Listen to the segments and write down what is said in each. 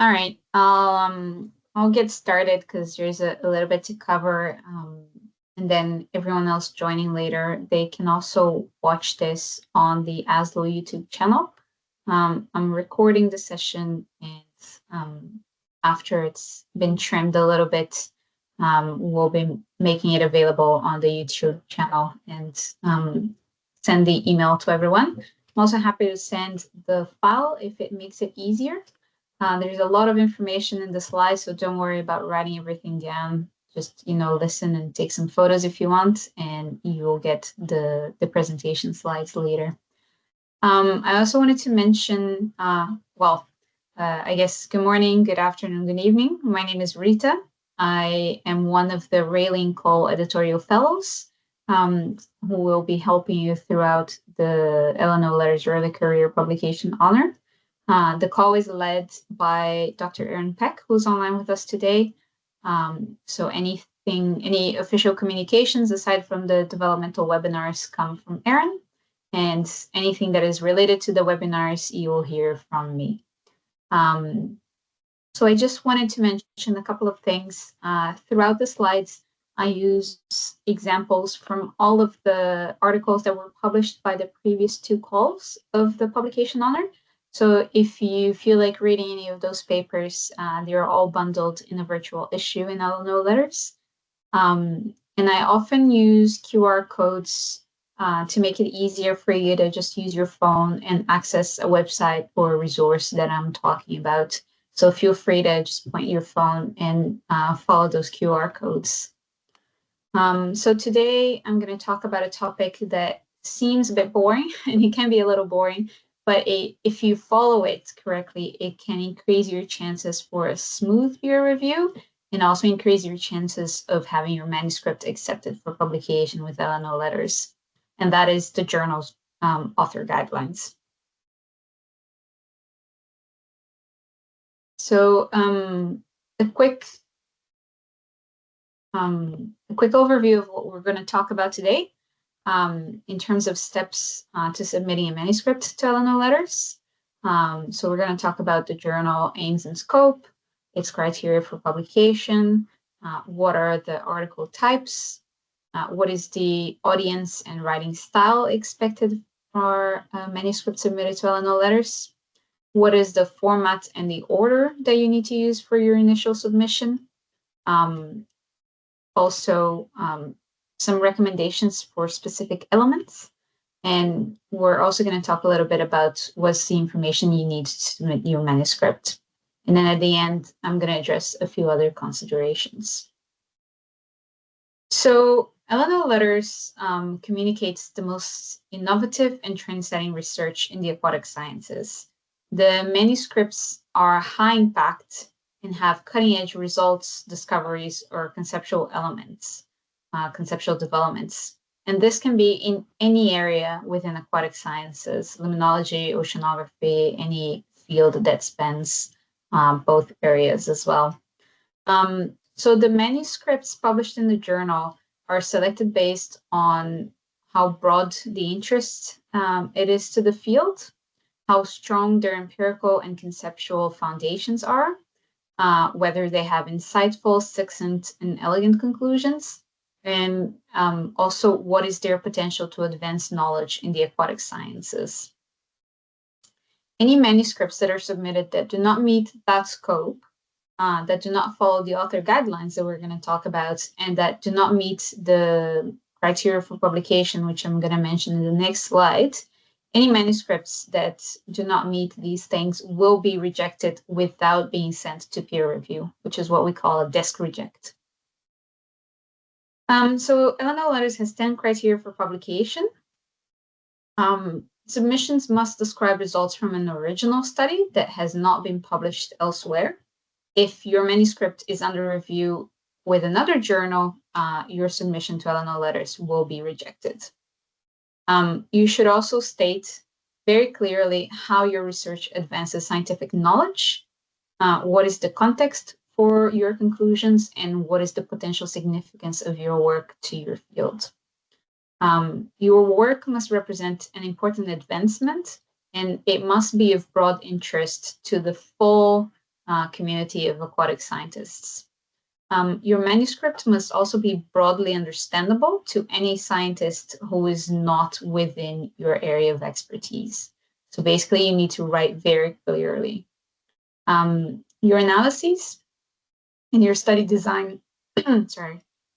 All right, I'll get started because there's a little bit to cover, and then everyone else joining later, they can also watch this on the ASLO YouTube channel. I'm recording the session, and after it's been trimmed a little bit, we'll be making it available on the YouTube channel and send the email to everyone. I'm also happy to send the file if it makes it easier. There's a lot of information in the slides, so don't worry about writing everything down. Just, listen and take some photos if you want, and you will get the presentation slides later. I also wanted to mention, I guess good morning, good afternoon, good evening. My name is Rita. I am one of the Railing Call editorial fellows who will be helping you throughout the L&O Letters Early Career Publication Honor. The call is led by Dr. Erin Peck, who's online with us today. So any official communications aside from the developmental webinars come from Erin, and anything that is related to the webinars you will hear from me. So I just wanted to mention a couple of things. Throughout the slides, I use examples from all of the articles that were published by the previous two calls of the publication honor. So if you feel like reading any of those papers, they're all bundled in a virtual issue in L&O Letters. And I often use QR codes to make it easier for you to just use your phone and access a website or a resource that I'm talking about. So feel free to just point your phone and follow those QR codes. So today I'm going to talk about a topic that seems a bit boring, and it can be a little boring, but if you follow it correctly, it can increase your chances for a smooth peer review and also increase your chances of having your manuscript accepted for publication with L&O Letters. And that is the journal's author guidelines. So a quick overview of what we're going to talk about today in terms of steps to submitting a manuscript to L&O Letters. So we're going to talk about the journal aims and scope, its criteria for publication, what are the article types, what is the audience and writing style expected for a manuscript submitted to L&O Letters, what is the format and the order that you need to use for your initial submission. Also, some recommendations for specific elements. And we're also going to talk a little bit about what's the information you need to submit your manuscript. And then at the end, I'm going to address a few other considerations. So L&O Letters communicates the most innovative and trend-setting research in the aquatic sciences. The manuscripts are high impact and have cutting-edge results, discoveries, or conceptual elements, conceptual developments. And this can be in any area within aquatic sciences, limnology, oceanography, any field that spans both areas as well. So the manuscripts published in the journal are selected based on how broad the interest it is to the field, how strong their empirical and conceptual foundations are, whether they have insightful, succinct, and elegant conclusions, and also what is their potential to advance knowledge in the aquatic sciences. Any manuscripts that are submitted that do not meet that scope, that do not follow the author guidelines that we're going to talk about, and that do not meet the criteria for publication, which I'm going to mention in the next slide, any manuscripts that do not meet these things will be rejected without being sent to peer review, which is what we call a desk reject. So L&O Letters has 10 criteria for publication. Submissions must describe results from an original study that has not been published elsewhere. If your manuscript is under review with another journal, your submission to L&O Letters will be rejected. You should also state very clearly how your research advances scientific knowledge, what is the context for your conclusions, and what is the potential significance of your work to your field. Your work must represent an important advancement, and it must be of broad interest to the full community of aquatic scientists. Your manuscript must also be broadly understandable to any scientist who is not within your area of expertise. So basically, you need to write very clearly. Your analyses and your study design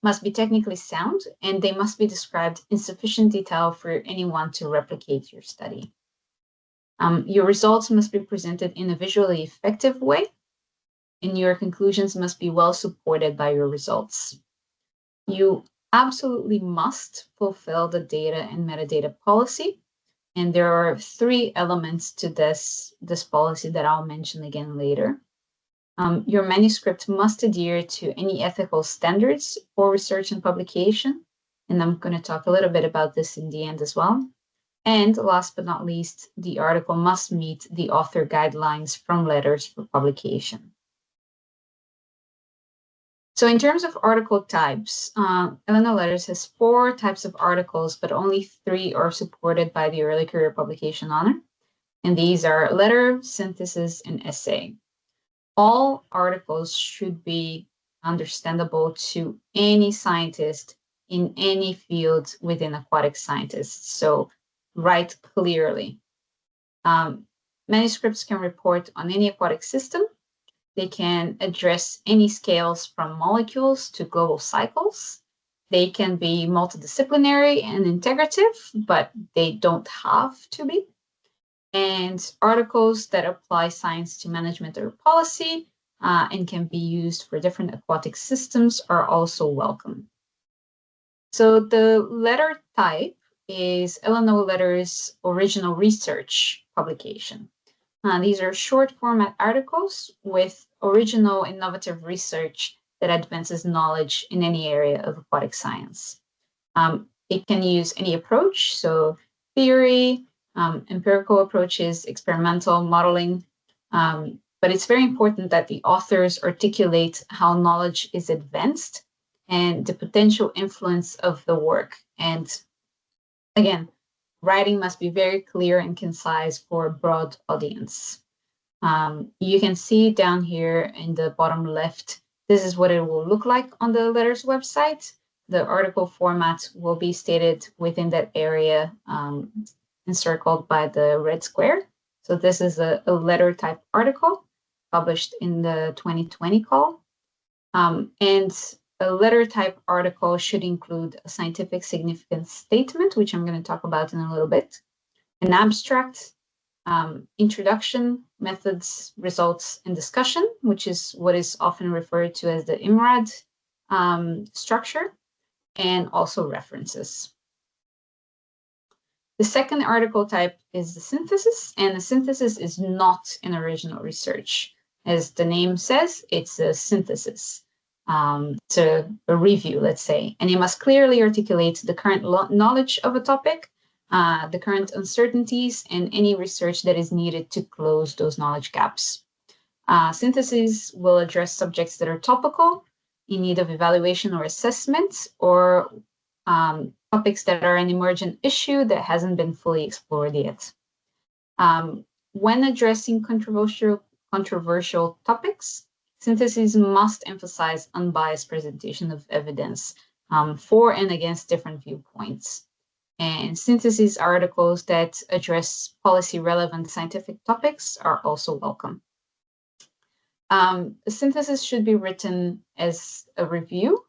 must be technically sound, and they must be described in sufficient detail for anyone to replicate your study. Your results must be presented in a visually effective way, and your conclusions must be well supported by your results. You absolutely must fulfill the data and metadata policy, and there are 3 elements to this policy that I'll mention again later. Your manuscript must adhere to any ethical standards for research and publication, and I'm going to talk a little bit about this in the end as well. And last but not least, the article must meet the author guidelines from Letters for publication. So in terms of article types, L&O Letters has 4 types of articles, but only 3 are supported by the Early Career Publication Honor. And these are letter, synthesis, and essay. All articles should be understandable to any scientist in any field within aquatic scientists. So write clearly. Manuscripts can report on any aquatic system. They can address any scales from molecules to global cycles. They can be multidisciplinary and integrative, but they don't have to be. And articles that apply science to management or policy and can be used for different aquatic systems are also welcome. So the letter type is L&O Letters original research publication. These are short format articles with original innovative research that advances knowledge in any area of aquatic science. It can use any approach, so theory, empirical approaches, experimental modeling, but it's very important that the authors articulate how knowledge is advanced and the potential influence of the work. And again, writing must be very clear and concise for a broad audience. You can see down here in the bottom left, this is what it will look like on the Letters website. The article format will be stated within that area encircled by the red square. So this is a letter type article published in the 2020 call. And a letter type article should include a scientific significance statement, which I'm going to talk about in a little bit, an abstract, introduction, methods, results, and discussion, which is what is often referred to as the IMRAD structure, and also references. The second article type is the synthesis, and the synthesis is not an original research. As the name says, it's a synthesis. So a review, let's say, and it must clearly articulate the current knowledge of a topic, the current uncertainties, and any research that is needed to close those knowledge gaps. Syntheses will address subjects that are topical, in need of evaluation or assessment, or topics that are an emergent issue that hasn't been fully explored yet. When addressing controversial topics, syntheses must emphasize unbiased presentation of evidence for and against different viewpoints. And synthesis articles that address policy-relevant scientific topics are also welcome. A synthesis should be written as a review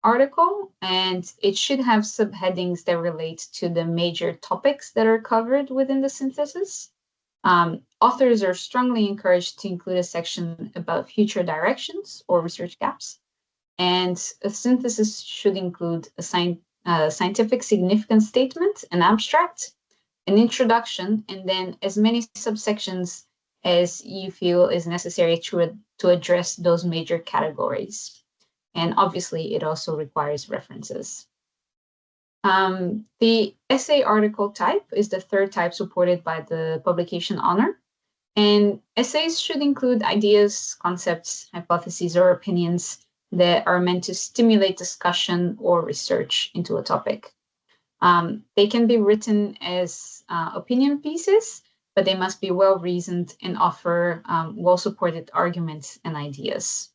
article, and it should have subheadings that relate to the major topics that are covered within the synthesis. Authors are strongly encouraged to include a section about future directions or research gaps, and a synthesis should include a scientific significance statement, an abstract, an introduction, and then as many subsections as you feel is necessary to address those major categories. And obviously, it also requires references. The essay article type is the third type supported by the publication honor. And essays should include ideas, concepts, hypotheses, or opinions that are meant to stimulate discussion or research into a topic. They can be written as opinion pieces, but they must be well-reasoned and offer well-supported arguments and ideas.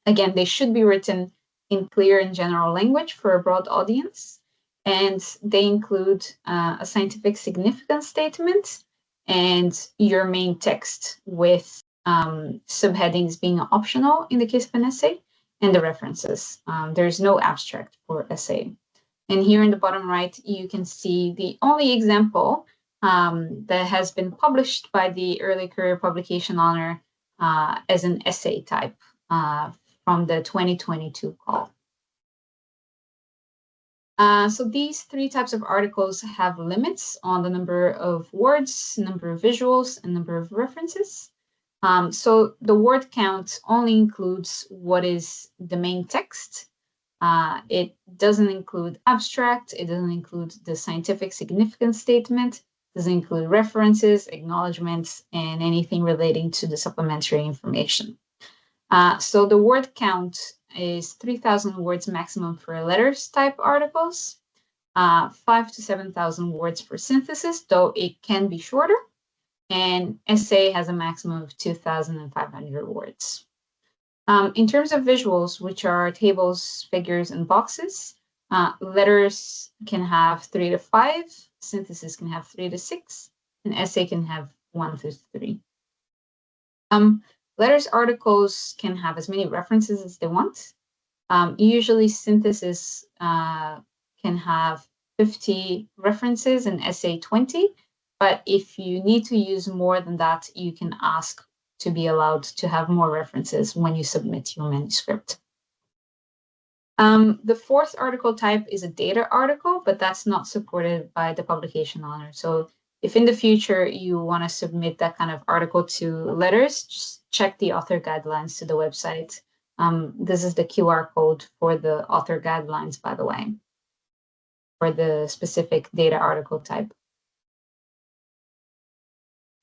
Again, they should be written in clear and general language for a broad audience, and they include a scientific significance statement and your main text, with subheadings being optional in the case of an essay, and the references. There's no abstract for essay. And here in the bottom right, you can see the only example that has been published by the Early Career Publication Honor as an essay type from the 2022 call. So these three types of articles have limits on the number of words, number of visuals, and number of references. So the word count only includes what is the main text. It doesn't include abstract, it doesn't include the scientific significance statement, it doesn't include references, acknowledgements, and anything relating to the supplementary information. So the word count is 3,000 words maximum for letters type articles, 5,000 to 7,000 words for synthesis, though it can be shorter, and essay has a maximum of 2,500 words. In terms of visuals, which are tables, figures, and boxes, letters can have 3 to 5, synthesis can have 3 to 6, and essay can have 1 to 3. Letters articles can have as many references as they want. Usually synthesis can have 50 references and essay 20, but if you need to use more than that, you can ask to be allowed to have more references when you submit your manuscript. The fourth article type is a data article, but that's not supported by the publication honor. So if in the future you want to submit that kind of article to letters, just check the author guidelines to the website. This is the QR code for the author guidelines, by the way, for the specific data article type.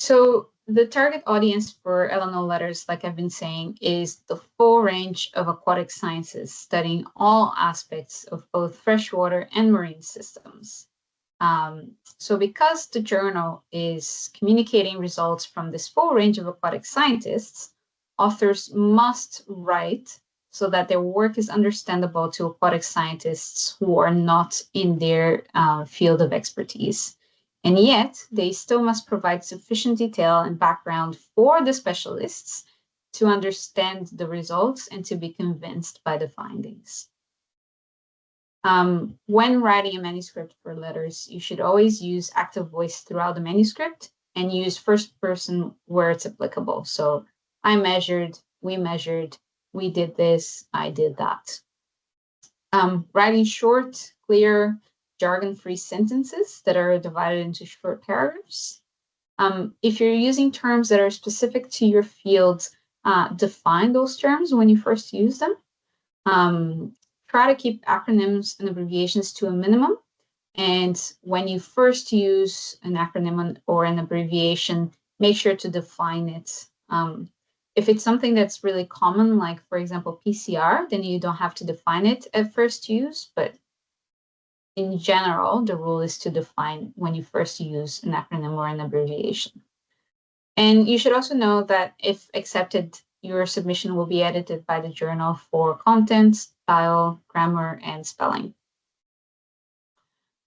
So the target audience for L&O Letters, like I've been saying, is the full range of aquatic sciences, studying all aspects of both freshwater and marine systems. So because the journal is communicating results from this full range of aquatic scientists, authors must write so that their work is understandable to aquatic scientists who are not in their field of expertise. And yet, they still must provide sufficient detail and background for the specialists to understand the results and to be convinced by the findings. When writing a manuscript for letters, you should always use active voice throughout the manuscript and use first person where it's applicable. So I measured, we did this, I did that. Writing short, clear, jargon-free sentences that are divided into short paragraphs. If you're using terms that are specific to your field, define those terms when you first use them. Try to keep acronyms and abbreviations to a minimum. And when you first use an acronym or an abbreviation, make sure to define it. If it's something that's really common, like, for example, PCR, then you don't have to define it at first use. But in general, the rule is to define when you first use an acronym or an abbreviation. And you should also know that if accepted, your submission will be edited by the journal for content, style, grammar, and spelling.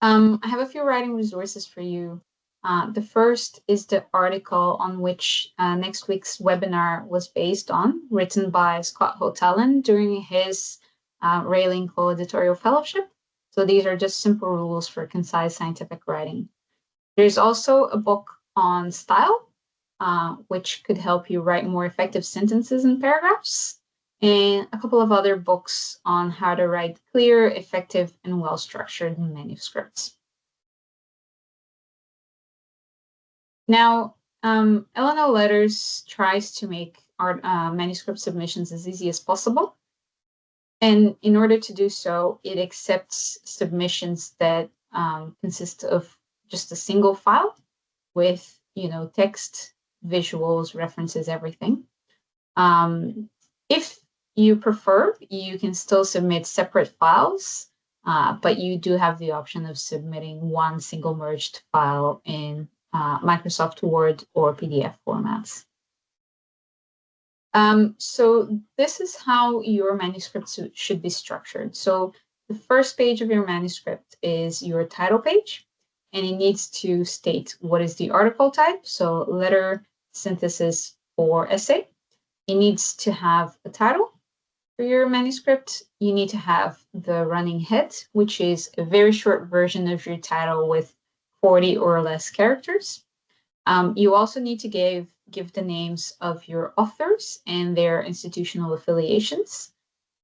I have a few writing resources for you. The first is the article on which next week's webinar was based on, written by Scott Hotelin during his Railing Co-Editorial Fellowship. So these are just simple rules for concise scientific writing. There's also a book on style, which could help you write more effective sentences and paragraphs, and a couple of other books on how to write clear, effective, and well-structured manuscripts. Now, L&O Letters tries to make our manuscript submissions as easy as possible. And in order to do so, it accepts submissions that consist of just a single file with, text, visuals, references, everything. If you prefer, you can still submit separate files, but you do have the option of submitting one single merged file in Microsoft Word or PDF formats. So this is how your manuscript should be structured. So the first page of your manuscript is your title page, and it needs to state what is the article type, so letter, synthesis, or essay. It needs to have a title for your manuscript. You need to have the running head, which is a very short version of your title with 40 or less characters. You also need to give the names of your authors and their institutional affiliations.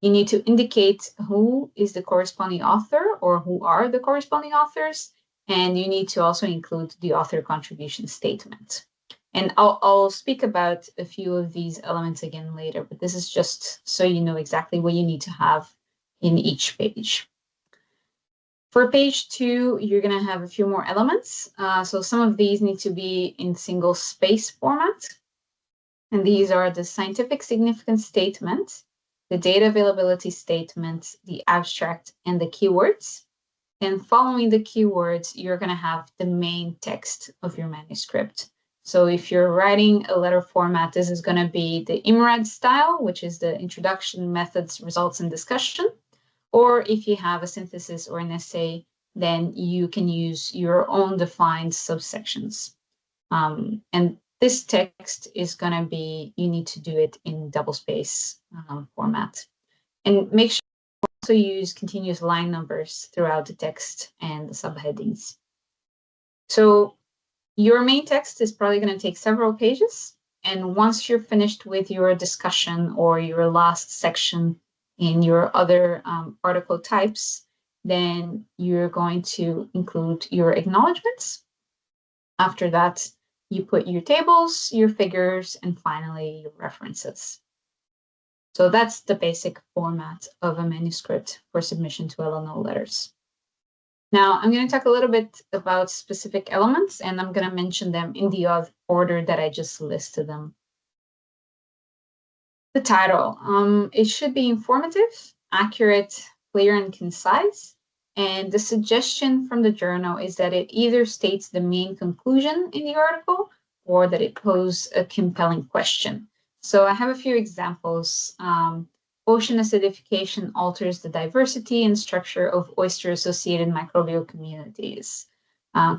You need to indicate who is the corresponding author or who are the corresponding authors, and you need to also include the author contribution statement. And I'll speak about a few of these elements again later, but this is just so you know exactly what you need to have in each page. For page 2, you're going to have a few more elements. So some of these need to be in single space format. And these are the scientific significance statement, the data availability statement, the abstract, and the keywords. And following the keywords, you're going to have the main text of your manuscript. So if you're writing a letter format, this is going to be the IMRAD style, which is the introduction, methods, results, and discussion. Or if you have a synthesis or an essay, then you can use your own defined subsections. And this text is going to be, you need to do it in double-space format. And make sure you also use continuous line numbers throughout the text and the subheadings. So your main text is probably going to take several pages. And once you're finished with your discussion or your last section in your other article types, then you're going to include your acknowledgements. After that, you put your tables, your figures, and finally your references. So that's the basic format of a manuscript for submission to L&O Letters. Now, I'm going to talk a little bit about specific elements, and I'm going to mention them in the order that I just listed them. The title, it should be informative, accurate, clear, and concise. And the suggestion from the journal is that it either states the main conclusion in the article or that it poses a compelling question. So I have a few examples. Ocean acidification alters the diversity and structure of oyster-associated microbial communities.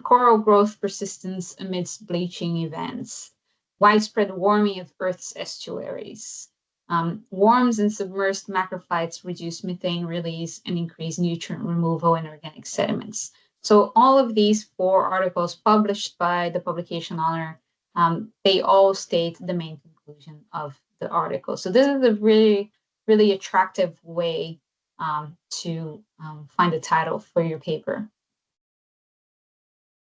Coral growth persistence amidst bleaching events. Widespread warming of Earth's estuaries. Worms and submerged macrophytes reduce methane release and increase nutrient removal in organic sediments. So all of these 4 articles published by the publication owner, they all state the main conclusion of the article. So this is a really, really attractive way to find a title for your paper.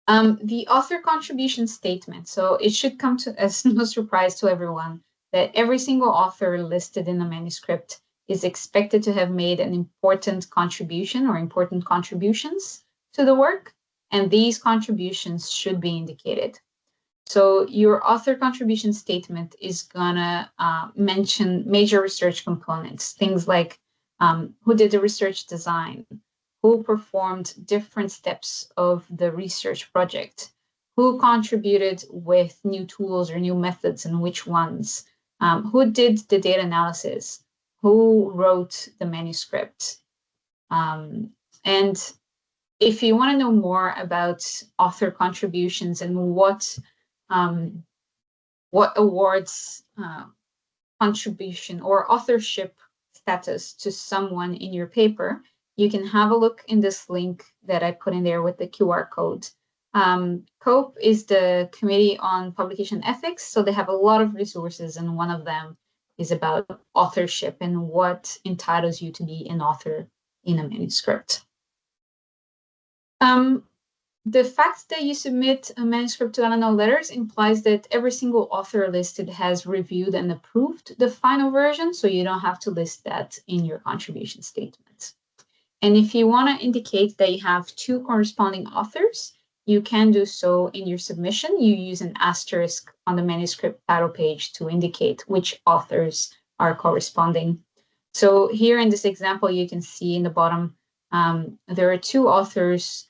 The author contribution statement. So it should come as no surprise to everyone that every single author listed in the manuscript is expected to have made an important contribution or important contributions to the work, and these contributions should be indicated. So your author contribution statement is gonna mention major research components, things like who did the research design, who performed different steps of the research project, who contributed with new tools or new methods and which ones, who did the data analysis, who wrote the manuscript. And if you want to know more about author contributions and what awards contribution or authorship status to someone in your paper, you can have a look in this link that I put in there with the QR code. COPE is the Committee on Publication Ethics, so they have a lot of resources, and one of them is about authorship and what entitles you to be an author in a manuscript. The fact that you submit a manuscript to L&O Letters implies that every single author listed has reviewed and approved the final version, so you don't have to list that in your contribution statement. And if you want to indicate that you have 2 corresponding authors, you can do so in your submission. You use an asterisk on the manuscript title page to indicate which authors are corresponding. So here in this example, you can see in the bottom, there are 2 authors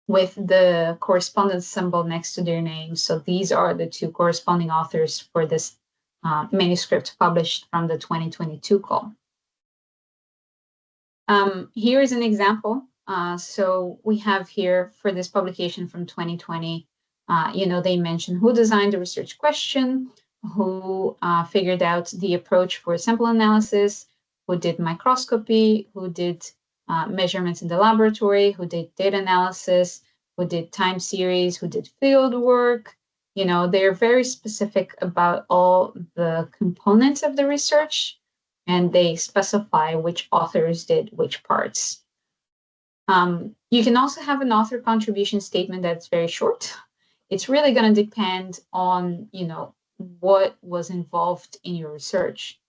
with the correspondence symbol next to their name. So these are the two corresponding authors for this manuscript published from the 2022 call. Here is an example. So we have here for this publication from 2020, they mention who designed the research question, who figured out the approach for sample analysis, who did microscopy, who did measurements in the laboratory, who did data analysis, who did time series, who did field work. They're very specific about all the components of the research, and they specify which authors did which parts. You can also have an author contribution statement that's very short. It's really going to depend on, what was involved in your research.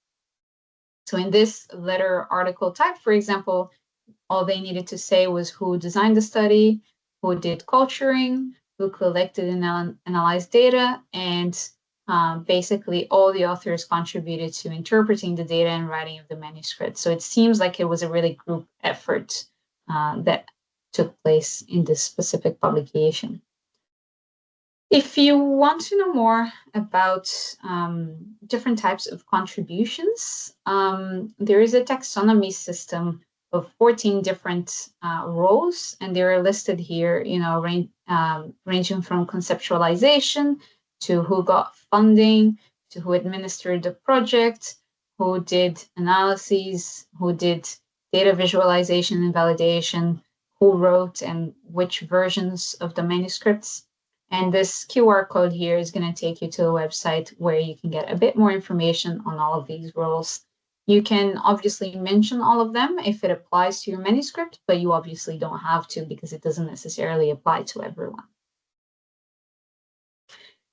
So in this letter article type, for example, all they needed to say was who designed the study, who did culturing, who collected and analyzed data, and basically all the authors contributed to interpreting the data and writing of the manuscript. So it seems like it was a really group effort that took place in this specific publication. If you want to know more about different types of contributions, there is a taxonomy system of 14 different roles, and they're listed here, ranging from conceptualization to who got funding, to who administered the project, who did analyses, who did data visualization and validation, who wrote and which versions of the manuscripts. And this QR code here is going to take you to a website where you can get a bit more information on all of these roles. You can obviously mention all of them if it applies to your manuscript, but you obviously don't have to because it doesn't necessarily apply to everyone.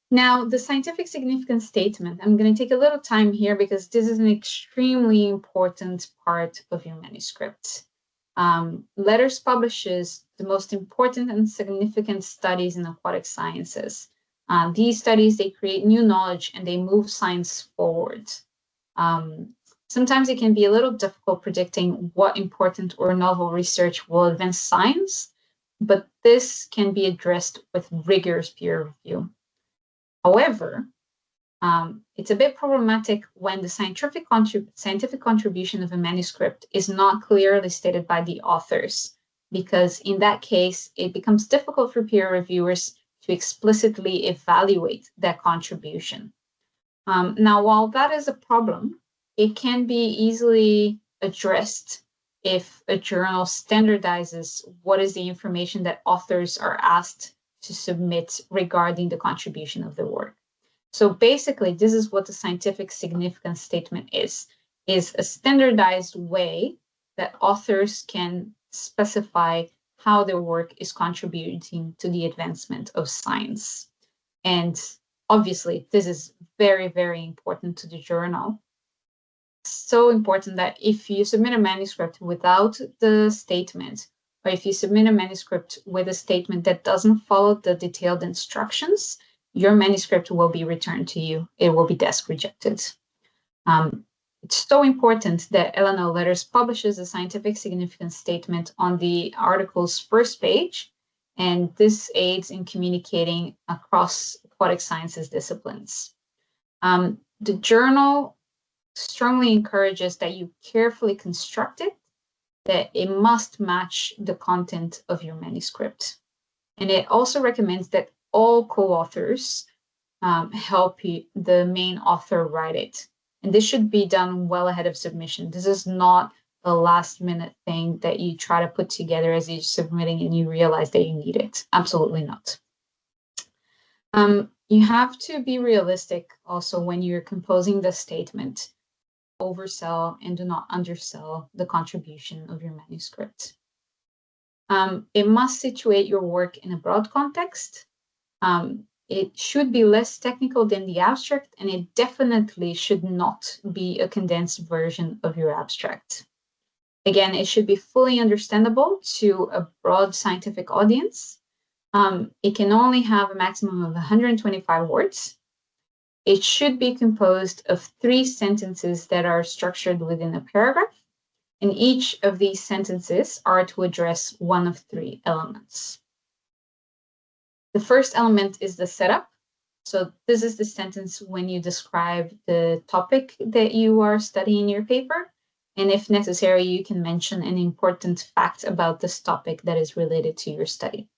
Now, the scientific significance statement, I'm going to take a little time here because this is an extremely important part of your manuscript. Letters publishes the most important and significant studies in aquatic sciences. These studies, they create new knowledge and they move science forward. Sometimes it can be a little difficult predicting what important or novel research will advance science, but this can be addressed with rigorous peer review. However, it's a bit problematic when the scientific contribution of a manuscript is not clearly stated by the authors, because in that case, it becomes difficult for peer reviewers to explicitly evaluate that contribution. Now, while that is a problem, it can be easily addressed if a journal standardizes what is the information that authors are asked to submit regarding the contribution of the work. So basically, this is what the scientific significance statement is a standardized way that authors can specify how their work is contributing to the advancement of science. And obviously, this is very, very important to the journal. So important that if you submit a manuscript without the statement, or if you submit a manuscript with a statement that doesn't follow the detailed instructions, your manuscript will be returned to you. It will be desk rejected. It's so important that L&O Letters publishes a scientific significance statement on the article's first page, and this aids in communicating across aquatic sciences disciplines. The journal strongly encourages that you carefully construct it, that it must match the content of your manuscript. And it also recommends that all co-authors help the main author write it. And this should be done well ahead of submission. This is not a last minute thing that you try to put together as you're submitting and you realize that you need it. Absolutely not. You have to be realistic also when you're composing the statement. Oversell and do not undersell the contribution of your manuscript. It must situate your work in a broad context. It should be less technical than the abstract, and it definitely should not be a condensed version of your abstract. Again, it should be fully understandable to a broad scientific audience. It can only have a maximum of 125 words. It should be composed of 3 sentences that are structured within a paragraph, and each of these sentences are to address one of 3 elements. The first element is the setup. So this is the sentence when you describe the topic that you are studying in your paper. And if necessary, you can mention an important fact about this topic that is related to your study.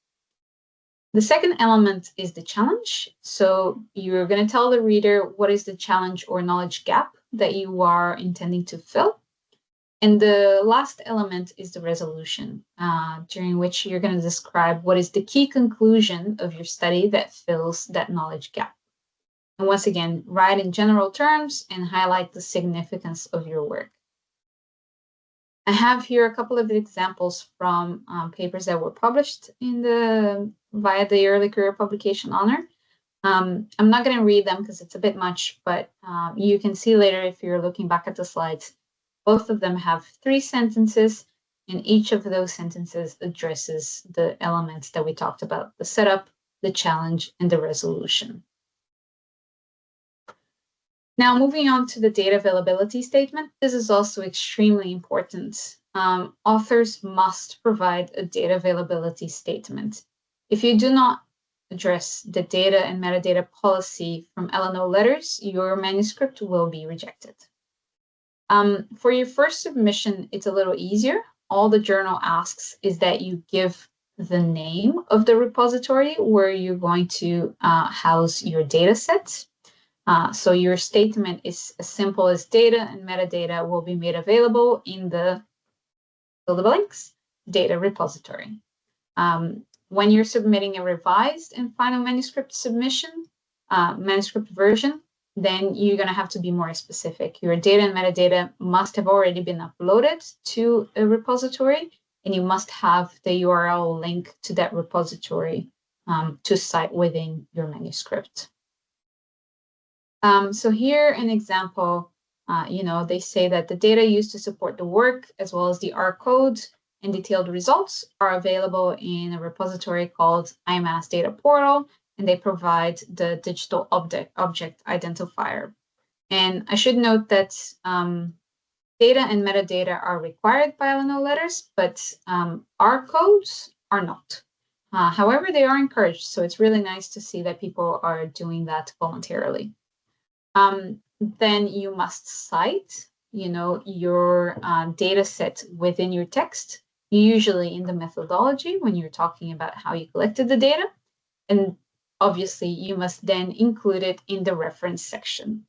The second element is the challenge. So you're going to tell the reader what is the challenge or knowledge gap that you are intending to fill. And the last element is the resolution, during which you're going to describe what is the key conclusion of your study that fills that knowledge gap. And once again, write in general terms and highlight the significance of your work. I have here a couple of examples from papers that were published via the Early Career Publication Honor. I'm not going to read them because it's a bit much, but you can see later if you're looking back at the slides. Both of them have 3 sentences, and each of those sentences addresses the elements that we talked about: the setup, the challenge, and the resolution. Now, moving on to the data availability statement, this is also extremely important. Authors must provide a data availability statement. If you do not address the data and metadata policy from L&O Letters, your manuscript will be rejected. For your first submission, it's a little easier. All the journal asks is that you give the name of the repository where you're going to house your data sets. So your statement is as simple as data and metadata will be made available in the fill the blanks data repository. When you're submitting a revised and final manuscript submission, manuscript version, then you're going to have to be more specific. Your data and metadata must have already been uploaded to a repository, and you must have the URL link to that repository to cite within your manuscript. So here an example, they say that the data used to support the work, as well as the R codes and detailed results, are available in a repository called IMAS Data Portal, and they provide the digital object identifier. And I should note that data and metadata are required by L&O Letters, but R codes are not. However, they are encouraged, so it's really nice to see that people are doing that voluntarily. Then you must cite, your data set within your text, usually in the methodology when you're talking about how you collected the data. And obviously, you must then include it in the reference section.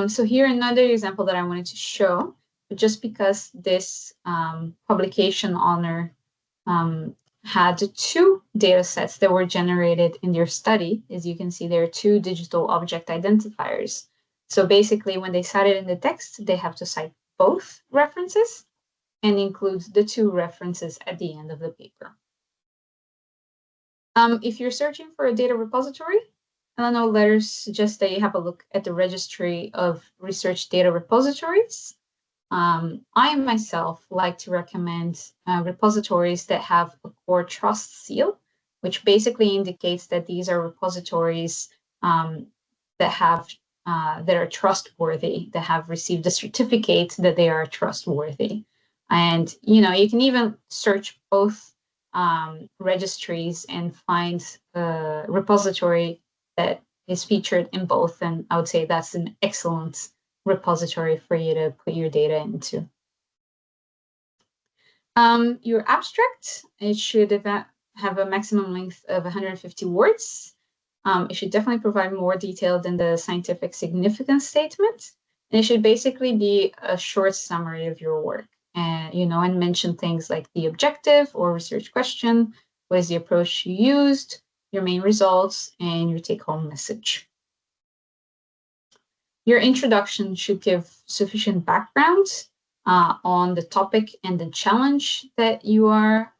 So here another example that I wanted to show, but just because this publication honor had 2 data sets that were generated in their study. As you can see, there are 2 digital object identifiers. So basically, when they cite it in the text, they have to cite both references and include the 2 references at the end of the paper. If you're searching for a data repository, L&O Letters suggest that you have a look at the Registry of Research Data Repositories. I myself like to recommend repositories that have a core trust seal, which basically indicates that these are repositories that are trustworthy, that have received a certificate that they are trustworthy. And you can even search both registries and find a repository that is featured in both. And I would say that's an excellent repository for you to put your data into. Your abstract, it should have a maximum length of 150 words. It should definitely provide more detail than the scientific significance statement. And it should basically be a short summary of your work, and mention things like the objective or research question, what is the approach you used, your main results, and your take-home message. Your introduction should give sufficient background on the topic and the challenge that you are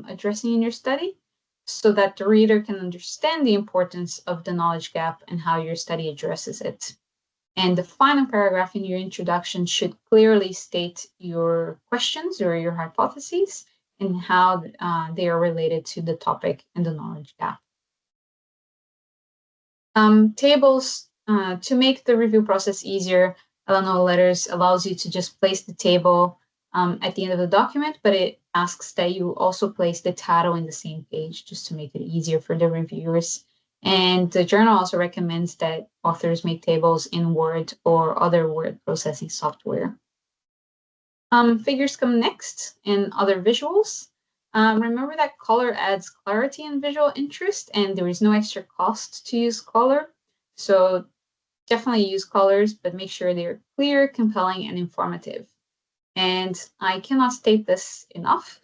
addressing in your study, so that the reader can understand the importance of the knowledge gap and how your study addresses it. And the final paragraph in your introduction should clearly state your questions or your hypotheses and how they are related to the topic and the knowledge gap. Tables, to make the review process easier, L&O Letters allows you to just place the table at the end of the document, but it asks that you also place the title in the same page just to make it easier for the reviewers. And the journal also recommends that authors make tables in Word or other word processing software. Figures come next and other visuals. Remember that color adds clarity and visual interest, and there is no extra cost to use color. So definitely use colors, but make sure they're clear, compelling, and informative. And I cannot state this enough.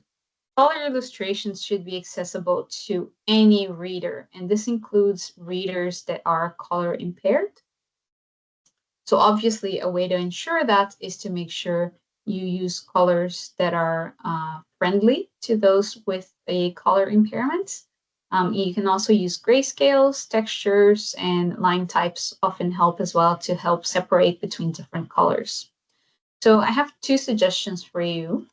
Color illustrations should be accessible to any reader, and this includes readers that are color impaired. So obviously, a way to ensure that is to make sure you use colors that are friendly to those with a color impairment. You can also use grayscales, textures, and line types often help as well to help separate between different colors. So I have two suggestions for you.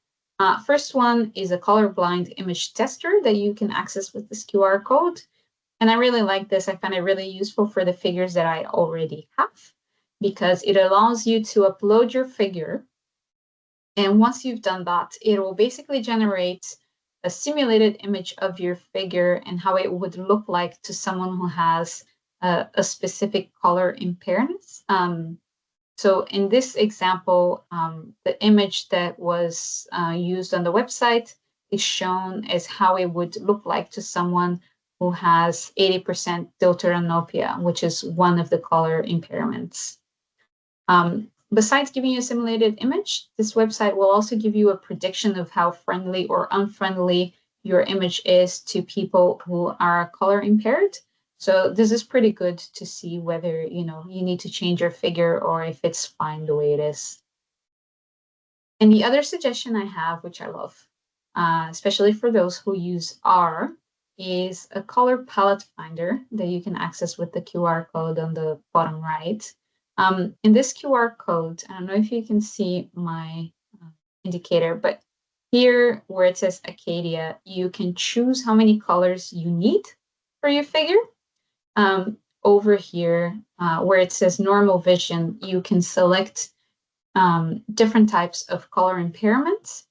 First one is a colorblind image tester that you can access with this QR code. And I really like this. I find it really useful for the figures that I already have because it allows you to upload your figure. And once you've done that, it will basically generate a simulated image of your figure and how it would look like to someone who has a specific color impairment. So in this example, the image that was used on the website is shown as how it would look like to someone who has 80% deuteranopia, which is one of the color impairments. Besides giving you a simulated image, this website will also give you a prediction of how friendly or unfriendly your image is to people who are color impaired. So this is pretty good to see whether you need to change your figure or if it's fine the way it is. And the other suggestion I have, which I love, especially for those who use R, is a color palette finder that you can access with the QR code on the bottom right. In this QR code, I don't know if you can see my indicator, but here where it says Acadia, you can choose how many colors you need for your figure. Over here, where it says normal vision, you can select different types of color impairments.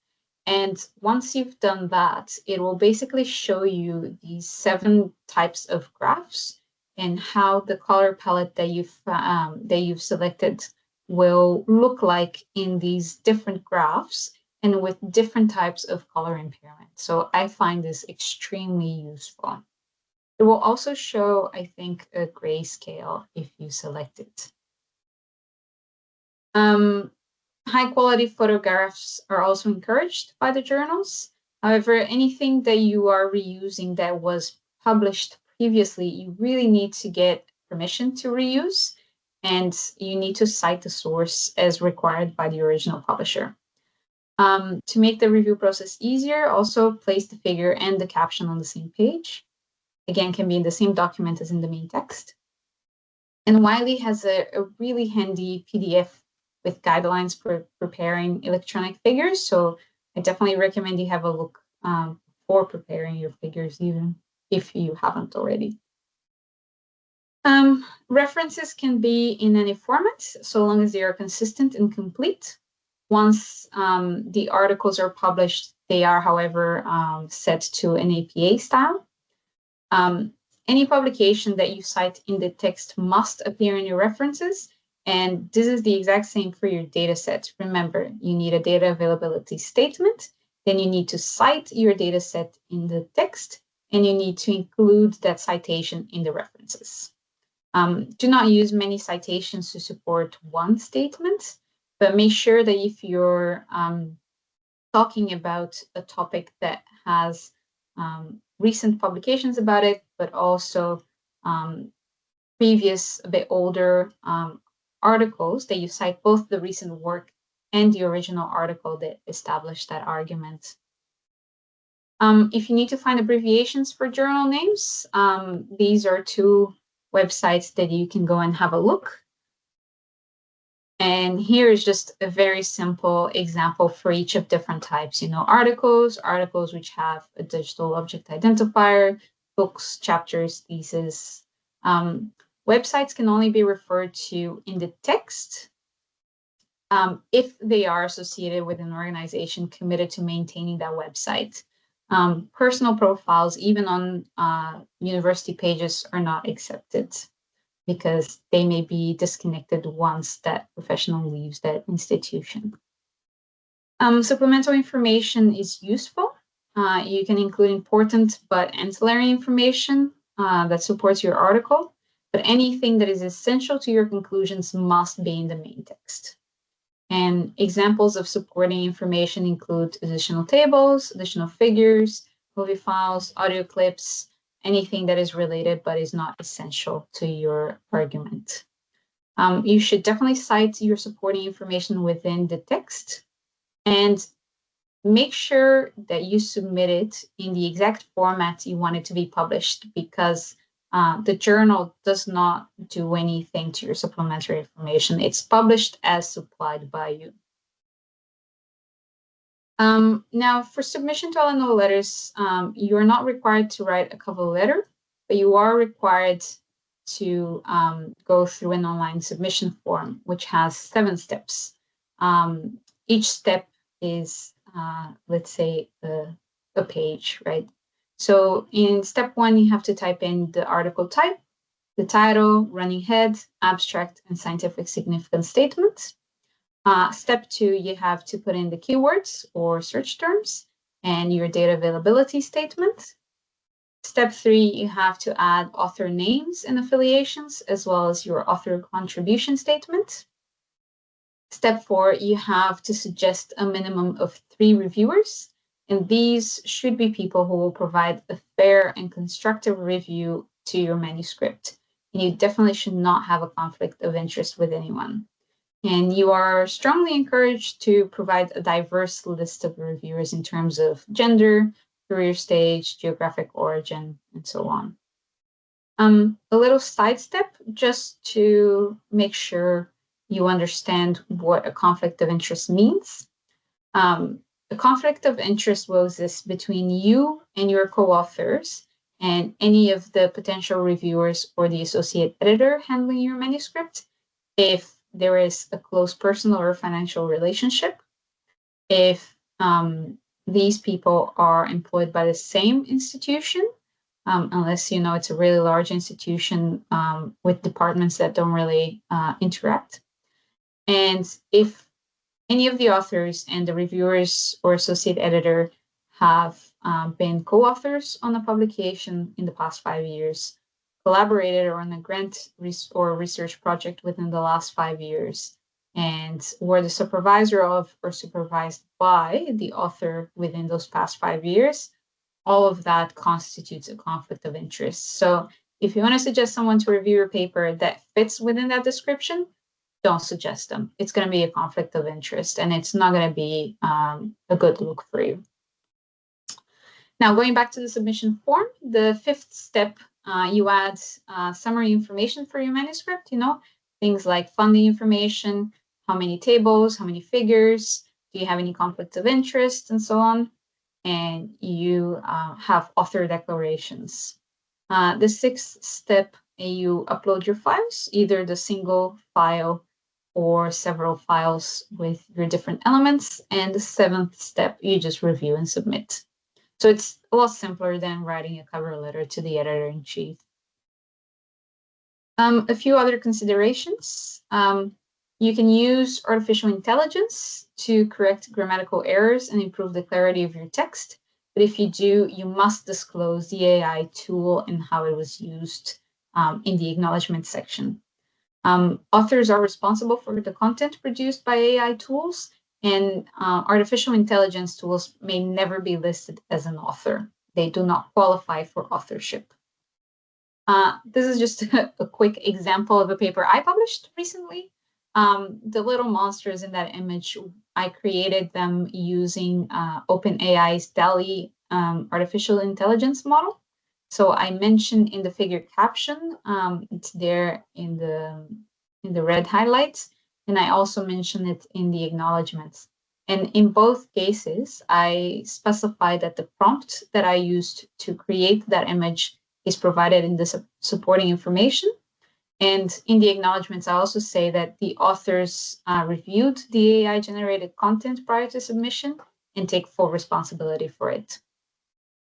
And once you've done that, it will basically show you these 7 types of graphs and how the color palette that you've selected will look like in these different graphs and with different types of color impairment. So I find this extremely useful. It will also show, I think, a grayscale if you select it. High quality photographs are also encouraged by the journals. However, anything that you are reusing that was published previously, you really need to get permission to reuse, and you need to cite the source as required by the original publisher. To make the review process easier, also place the figure and the caption on the same page. Again, can be in the same document as in the main text. And Wiley has a really handy PDF with guidelines for preparing electronic figures. So I definitely recommend you have a look for preparing your figures, even if you haven't already. References can be in any format, so long as they are consistent and complete. Once the articles are published, they are, however, set to an APA style. Any publication that you cite in the text must appear in your references, and this is the exact same for your data set. Remember, you need a data availability statement, then you need to cite your data set in the text, and you need to include that citation in the references. Do not use many citations to support one statement, but make sure that if you're talking about a topic that has recent publications about it, but also previous, a bit older articles, that you cite both the recent work and the original article that established that argument. If you need to find abbreviations for journal names, these are 2 websites that you can go and have a look. And here is just a very simple example for each of different types. Articles which have a digital object identifier, books, chapters, thesis. Websites can only be referred to in the text if they are associated with an organization committed to maintaining that website. Personal profiles, even on university pages, are not accepted because they may be disconnected once that professional leaves that institution. Supplemental information is useful. You can include important but ancillary information that supports your article, but anything that is essential to your conclusions must be in the main text. And examples of supporting information include additional tables, additional figures, movie files, audio clips, anything that is related but is not essential to your argument. You should definitely cite your supporting information within the text and make sure that you submit it in the exact format you want it to be published, because the journal does not do anything to your supplementary information. It's published as supplied by you. Now, for submission to L&O Letters, you're not required to write a cover letter, but you are required to go through an online submission form, which has 7 steps. Each step is, let's say, a page, right? So in step 1, you have to type in the article type, the title, running head, abstract, and scientific significance statement. Step 2, you have to put in the keywords or search terms and your data availability statement. Step 3, you have to add author names and affiliations, as well as your author contribution statement. Step 4, you have to suggest a minimum of 3 reviewers, and these should be people who will provide a fair and constructive review to your manuscript. And you definitely should not have a conflict of interest with anyone. And you are strongly encouraged to provide a diverse list of reviewers in terms of gender, career stage, geographic origin, and so on. A little sidestep just to make sure you understand what a conflict of interest means. A conflict of interest will exist between you and your co-authors and any of the potential reviewers or the associate editor handling your manuscript if there is a close personal or financial relationship, if these people are employed by the same institution, unless you know it's a really large institution with departments that don't really interact, and if any of the authors and the reviewers or associate editor have been co-authors on a publication in the past 5 years, collaborated on a grant or research project within the last 5 years, and were the supervisor of or supervised by the author within those past 5 years, all of that constitutes a conflict of interest. So if you want to suggest someone to review your paper that fits within that description, don't suggest them. It's going to be a conflict of interest, and it's not going to be a good look for you. Now, going back to the submission form, the 5th step, you add summary information for your manuscript, things like funding information, how many tables, how many figures, do you have any conflicts of interest, and so on. And you have author declarations. The 6th step, you upload your files, either the single file or several files with your different elements. And the 7th step, you just review and submit. So it's a lot simpler than writing a cover letter to the editor-in-chief. A few other considerations. You can use artificial intelligence to correct grammatical errors and improve the clarity of your text. But if you do, you must disclose the AI tool and how it was used in the acknowledgement section. Authors are responsible for the content produced by AI tools, and artificial intelligence tools may never be listed as an author. They do not qualify for authorship. This is just a quick example of a paper I published recently. The little monsters in that image, I created them using OpenAI's DALL-E artificial intelligence model. So I mentioned in the figure caption, it's there in the red highlights, and I also mentioned it in the acknowledgements. And in both cases, I specified that the prompt that I used to create that image is provided in the supporting information. And in the acknowledgements, I also say that the authors reviewed the AI-generated content prior to submission and take full responsibility for it.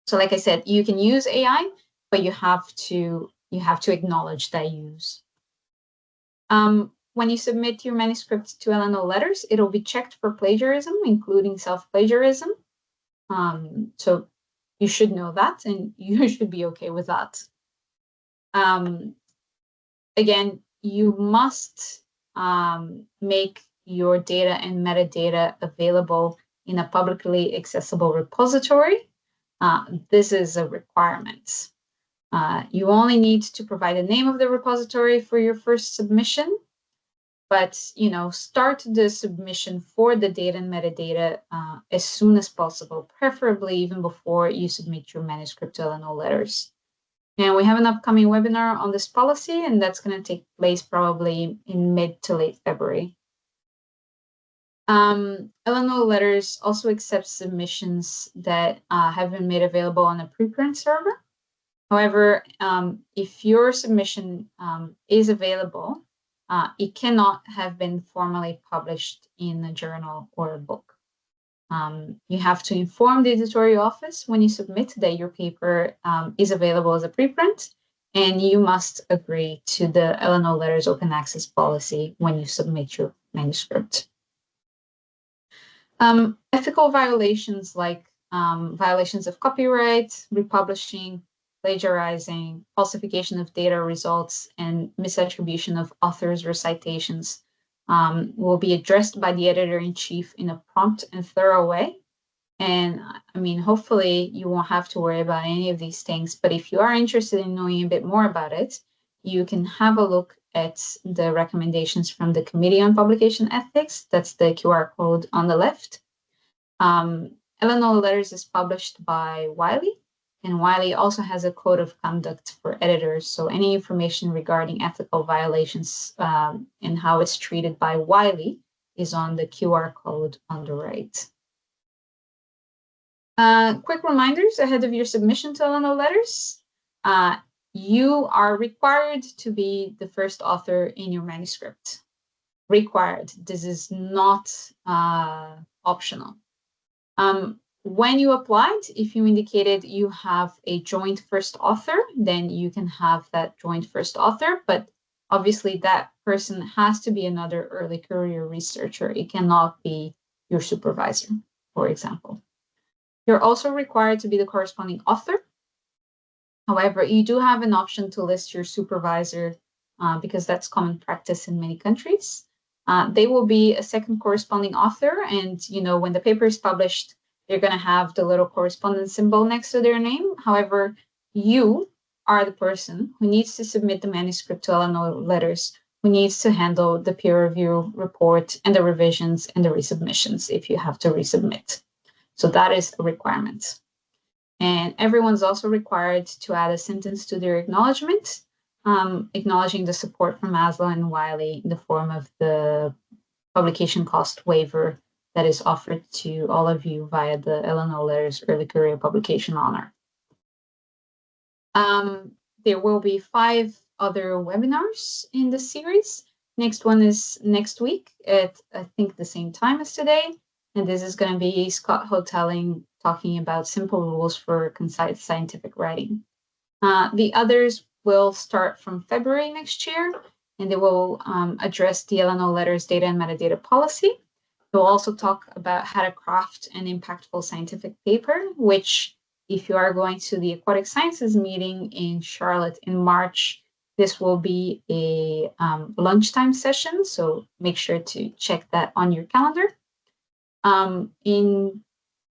So like I said, you can use AI, but you have to acknowledge that use. When you submit your manuscript to L&O Letters, it'll be checked for plagiarism, including self-plagiarism. So you should know that, and you should be okay with that. Again, you must make your data and metadata available in a publicly accessible repository. This is a requirement. You only need to provide the name of the repository for your first submission, but start the submission for the data and metadata as soon as possible, preferably even before you submit your manuscript to L&O Letters. And we have an upcoming webinar on this policy, and that's going to take place probably in mid to late February. L&O Letters also accepts submissions that have been made available on a preprint server. However, if your submission is available, it cannot have been formally published in a journal or a book. You have to inform the editorial office when you submit that your paper is available as a preprint, and you must agree to the L&O Letters open access policy when you submit your manuscript. Ethical violations like violations of copyright, republishing, plagiarizing, falsification of data results, and misattribution of authors or citations will be addressed by the editor-in-chief in a prompt and thorough way. And I mean, hopefully you won't have to worry about any of these things, but if you are interested in knowing a bit more about it, you can have a look at the recommendations from the Committee on Publication Ethics. That's the QR code on the left. L&O Letters is published by Wiley, and Wiley also has a code of conduct for editors. So any information regarding ethical violations and how it's treated by Wiley is on the QR code on the right. Quick reminders ahead of your submission to L&O Letters. You are required to be the first author in your manuscript. Required. This is not optional. When you applied, if you indicated you have a joint first author, then you can have that joint first author, but obviously that person has to be another early career researcher. It cannot be your supervisor, for example. You're also required to be the corresponding author. However, you do have an option to list your supervisor because that's common practice in many countries. They will be a second corresponding author, and when the paper is published, they're going to have the little correspondence symbol next to their name. However, you are the person who needs to submit the manuscript to L&O Letters, who needs to handle the peer review report and the revisions and the resubmissions if you have to resubmit. So that is a requirement. And everyone's also required to add a sentence to their acknowledgement, acknowledging the support from ASLO and Wiley in the form of the publication cost waiver that is offered to all of you via the L&O Letters Early Career Publication Honor. There will be 5 other webinars in this series. Next one is next week at, I think, the same time as today. And this is going to be Scott Hotelling talking about simple rules for concise scientific writing. The others will start from February next year, and they will address the L&O Letters data and metadata policy. We'll also talk about how to craft an impactful scientific paper, which, if you are going to the Aquatic Sciences meeting in Charlotte in March, this will be a lunchtime session, so make sure to check that on your calendar. In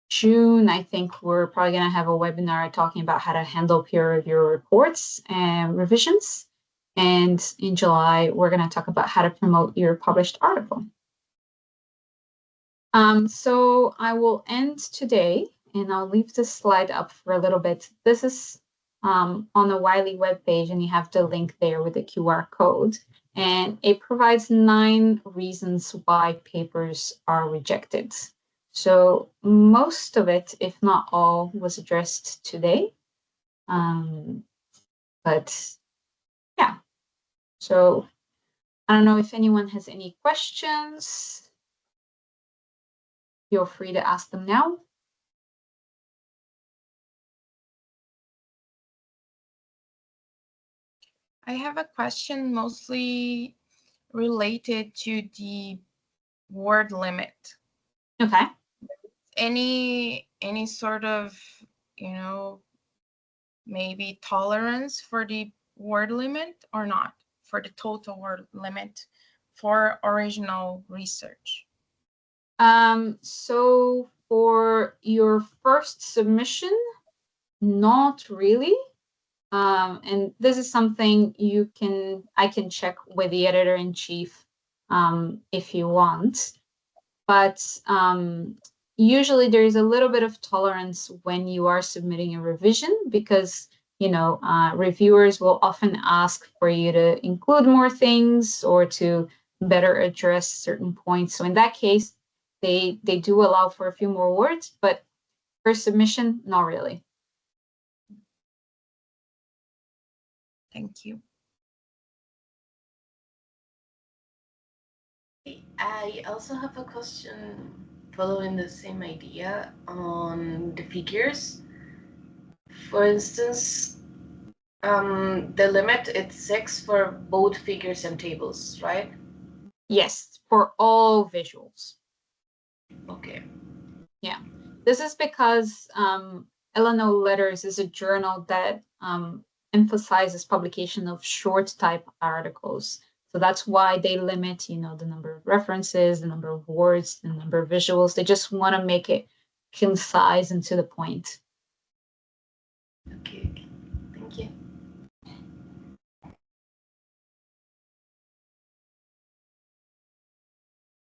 June, I think we're probably going to have a webinar talking about how to handle peer review reports and revisions. And in July, we're going to talk about how to promote your published article. So I will end today, and I'll leave this slide up for a little bit. This is on the Wiley webpage, and you have the link there with the QR code. And it provides 9 reasons why papers are rejected. So most of it, if not all, was addressed today. But yeah, So I don't know if anyone has any questions. Feel free to ask them now. I have a question mostly related to the word limit. Okay. Any sort of, maybe tolerance for the word limit or not, for the total word limit for original research? So for your first submission, not really. And this is something I can check with the editor-in-chief if you want. But usually there's a little bit of tolerance when you are submitting a revision because, reviewers will often ask for you to include more things or to better address certain points. So in that case, they do allow for a few more words, but for submission, not really. Thank you. I also have a question following the same idea on the figures. For instance, the limit is 6 for both figures and tables, right? Yes, for all visuals. Okay. Yeah, this is because L&O Letters is a journal that emphasizes publication of short type articles. So that's why they limit, the number of references, the number of words, the number of visuals. They just want to make it concise and to the point. Okay. Thank you.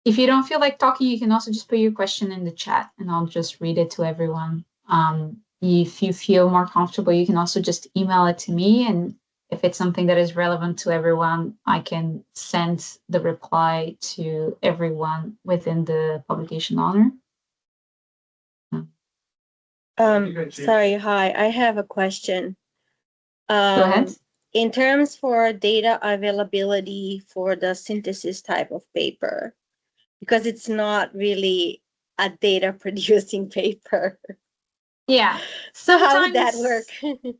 If you don't feel like talking, you can also just put your question in the chat and I'll just read it to everyone. If you feel more comfortable, you can also just email it to me. And if it's something that is relevant to everyone, I can send the reply to everyone within the publication honor. Sorry, hi, I have a question. Go ahead. In terms for data availability for the synthesis type of paper, because it's not really a data producing paper. Yeah. So how would that work?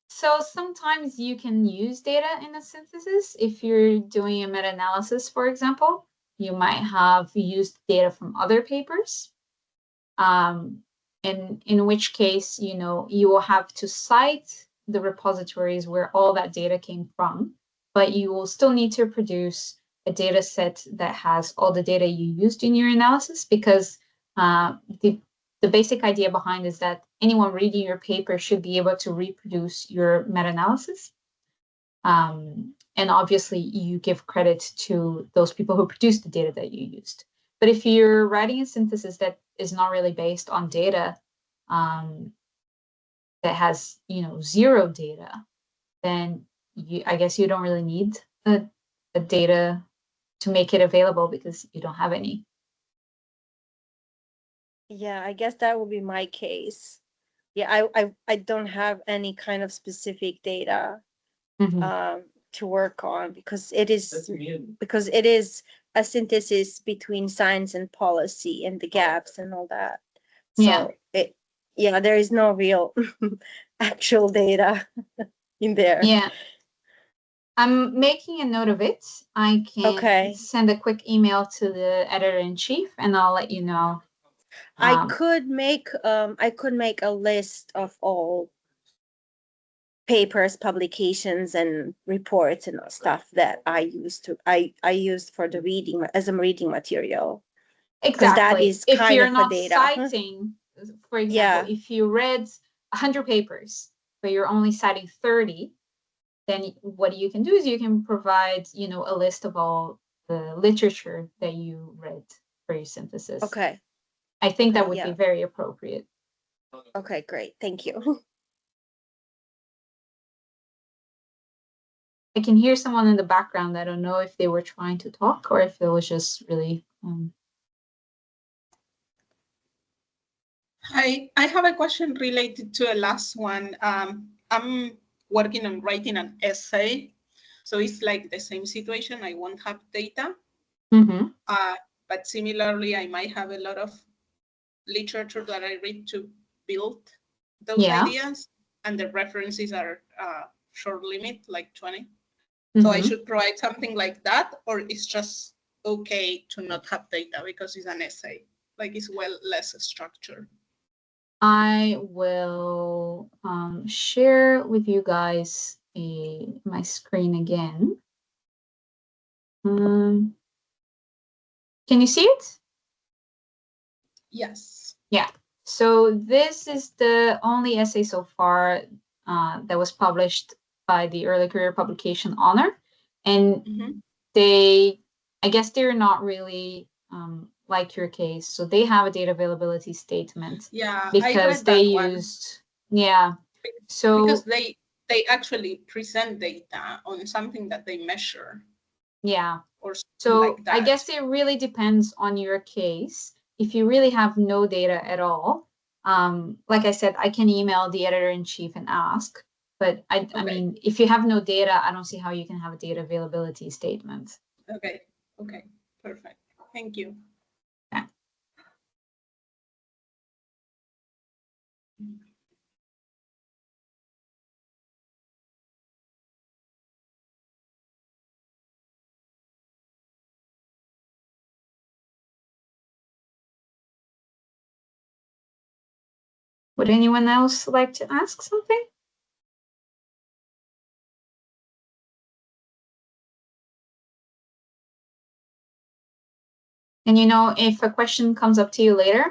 So sometimes you can use data in a synthesis. If you're doing a meta-analysis, for example, you might have used data from other papers. In which case, you will have to cite the repositories where all that data came from, but you will still need to produce a data set that has all the data you used in your analysis because the basic idea behind is that anyone reading your paper should be able to reproduce your meta-analysis. And obviously you give credit to those people who produced the data that you used. But if you're writing a synthesis that is not really based on data, that has, zero data, then I guess you don't really need a data to make it available because you don't have any. Yeah, I guess that would be my case. Yeah, I don't have any kind of specific data to work on because it is a synthesis between science and policy and the gaps and all that. So there is no real actual data in there. Yeah. I'm making a note of it. I can send a quick email to the editor-in-chief and I'll let you know. I could make a list of all papers, publications, and reports and stuff that I used for the reading as a reading material. Exactly. That is if kind you're of not data. Citing, for example, if you read 100 papers, but you're only citing 30, then what you can do is you can provide, a list of all the literature that you read for your synthesis. Okay. I think that would be very appropriate. Okay, great. Thank you. I can hear someone in the background. I don't know if they were trying to talk or if it was just really... Hi, I have a question related to the last one. I'm working on writing an essay So it's like the same situation. I won't have data, but similarly, I might have a lot of literature that I read to build those ideas, and the references are short limit, like 20. So I should provide something like that, or it's just okay to not have data because it's an essay, like it's well less structured. I will share with you guys my screen again. Can you see it? Yes. Yeah. So this is the only essay so far that was published by the early career publication Honor. And I guess they're not really like your case. So they have a data availability statement. Yeah, because they used, so because they actually present data on something that they measure. Yeah. Or so like that. I guess it really depends on your case. If you really have no data at all, like I said, I can email the editor-in-chief and ask. But I mean, if you have no data, I don't see how you can have a data availability statement. Okay. Okay. Perfect. Thank you. Yeah. Would anyone else like to ask something? And if a question comes up to you later,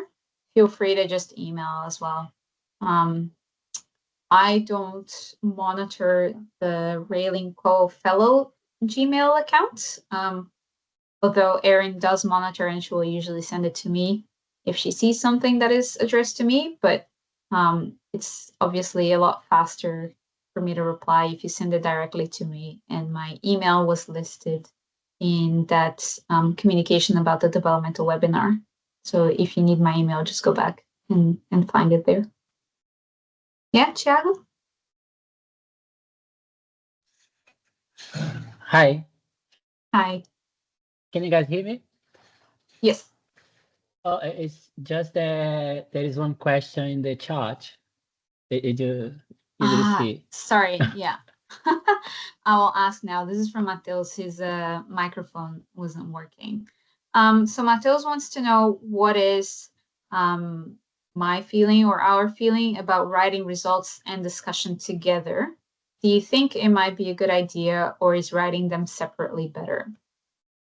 feel free to just email as well. I don't monitor the Railing Co Fellow Gmail account, although Erin does monitor and she will usually send it to me if she sees something that is addressed to me. But it's obviously a lot faster for me to reply if you send it directly to me. And my email was listed in that communication about the developmental webinar. So if you need my email, just go back and find it there. Yeah, Thiago? Hi. Hi. Can you guys hear me? Yes. Oh, it's just that there is one question in the chat. Did you see? Sorry, yeah. I will ask now. This is from Mateus. His microphone wasn't working. So Mateus wants to know what is my feeling or our feeling about writing results and discussion together. Do you think it might be a good idea, or is writing them separately better?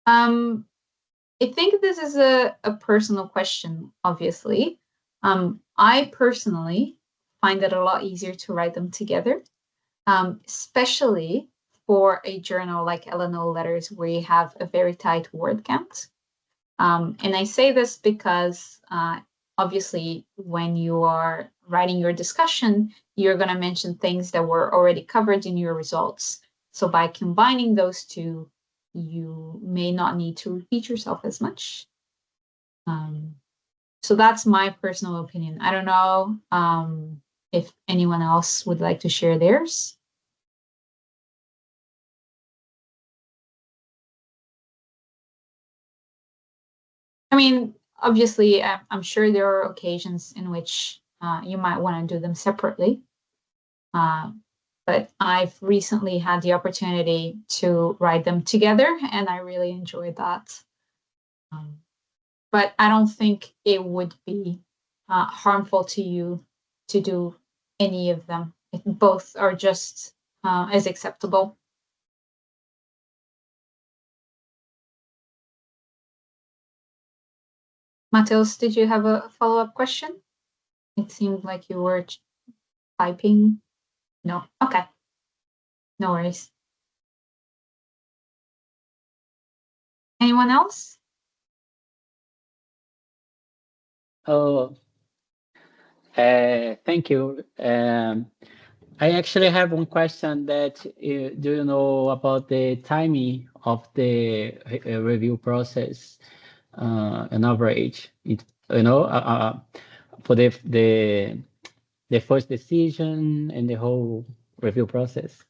I think this is a personal question, obviously. I personally find it a lot easier to write them together, especially for a journal like L&O Letters, where you have a very tight word count. And I say this because obviously when you are writing your discussion, you're going to mention things that were already covered in your results. So by combining those two, you may not need to repeat yourself as much. So that's my personal opinion. I don't know if anyone else would like to share theirs. I mean, obviously, I'm sure there are occasions in which you might want to do them separately. But I've recently had the opportunity to write them together, and I really enjoyed that. But I don't think it would be harmful to you to do any of them. Both are just as acceptable. Mateus, did you have a follow-up question? It seemed like you were typing. No, okay. No worries. Anyone else? Oh, thank you. I actually have one question that do you know about the timing of the review process, an average, for the first decision and the whole review process?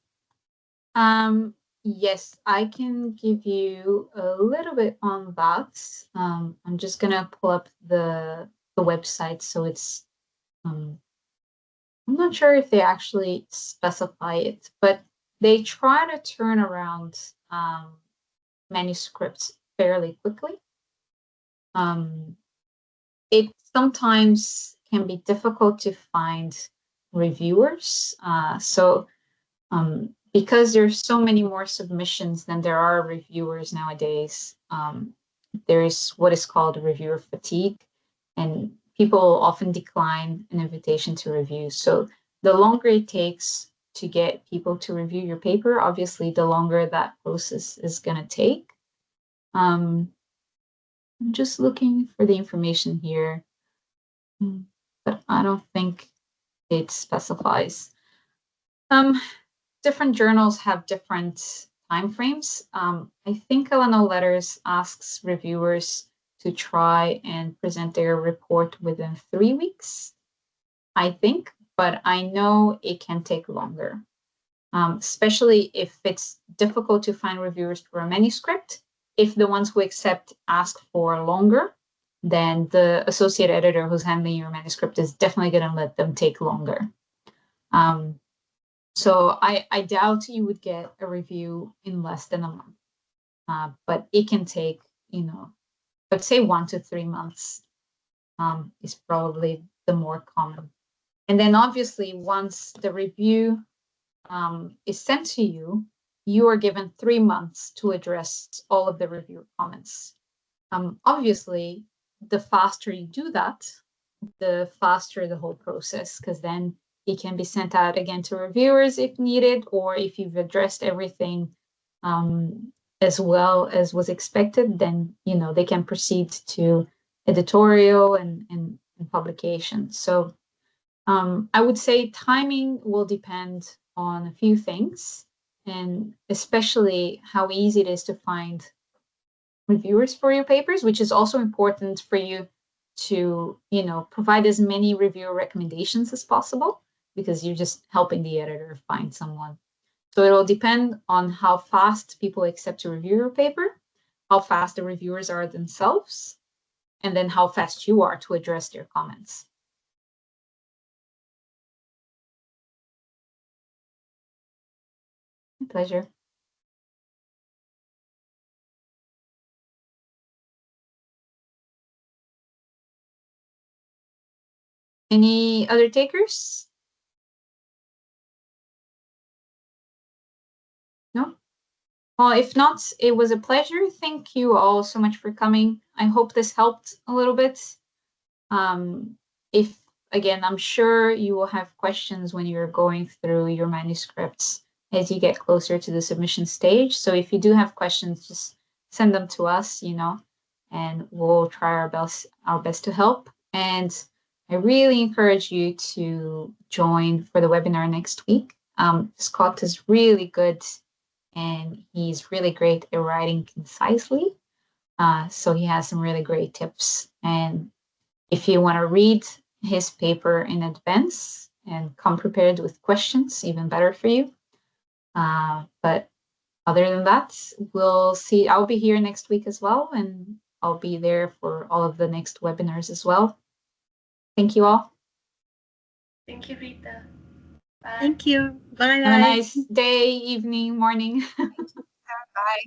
Yes, I can give you a little bit on that. I'm just gonna pull up the website, so it's I'm not sure if they actually specify it, but they try to turn around manuscripts fairly quickly. It sometimes can be difficult to find reviewers. Because there's so many more submissions than there are reviewers nowadays, there's what is called reviewer fatigue, and people often decline an invitation to review. So the longer it takes to get people to review your paper, obviously the longer that process is going to take. I'm just looking for the information here, but I don't think it specifies. Different journals have different timeframes. I think L&O Letters asks reviewers to try and present their report within 3 weeks, I think, but I know it can take longer, especially if it's difficult to find reviewers for a manuscript. If the ones who accept ask for longer, then the associate editor who's handling your manuscript is definitely going to let them take longer. So I doubt you would get a review in less than a month, but it can take, I'd say 1 to 3 months is probably the more common. And then obviously once the review is sent to you, you are given 3 months to address all of the reviewer comments. Obviously, the faster you do that, the faster the whole process, because then it can be sent out again to reviewers if needed, or if you've addressed everything as well as was expected, then they can proceed to editorial and publication. So I would say timing will depend on a few things, and especially how easy it is to find reviewers for your papers, which is also important for you to provide as many reviewer recommendations as possible, because you're just helping the editor find someone. So it will depend on how fast people accept to review your paper, how fast the reviewers are themselves, and then how fast you are to address their comments. My pleasure. Any other takers? No? Well, if not, it was a pleasure. Thank you all so much for coming. I hope this helped a little bit. Again, I'm sure you will have questions when you're going through your manuscripts as you get closer to the submission stage. So if you do have questions, just send them to us, and we'll try our best to help. And I really encourage you to join for the webinar next week. Scott is really good, and he's really great at writing concisely. So he has some really great tips. And if you want to read his paper in advance and come prepared with questions, even better for you. But other than that, we'll see. I'll be here next week as well, and I'll be there for all of the next webinars as well. Thank you all. Thank you, Rita. Bye. Thank you. Bye. Have a nice day, evening, morning. Bye.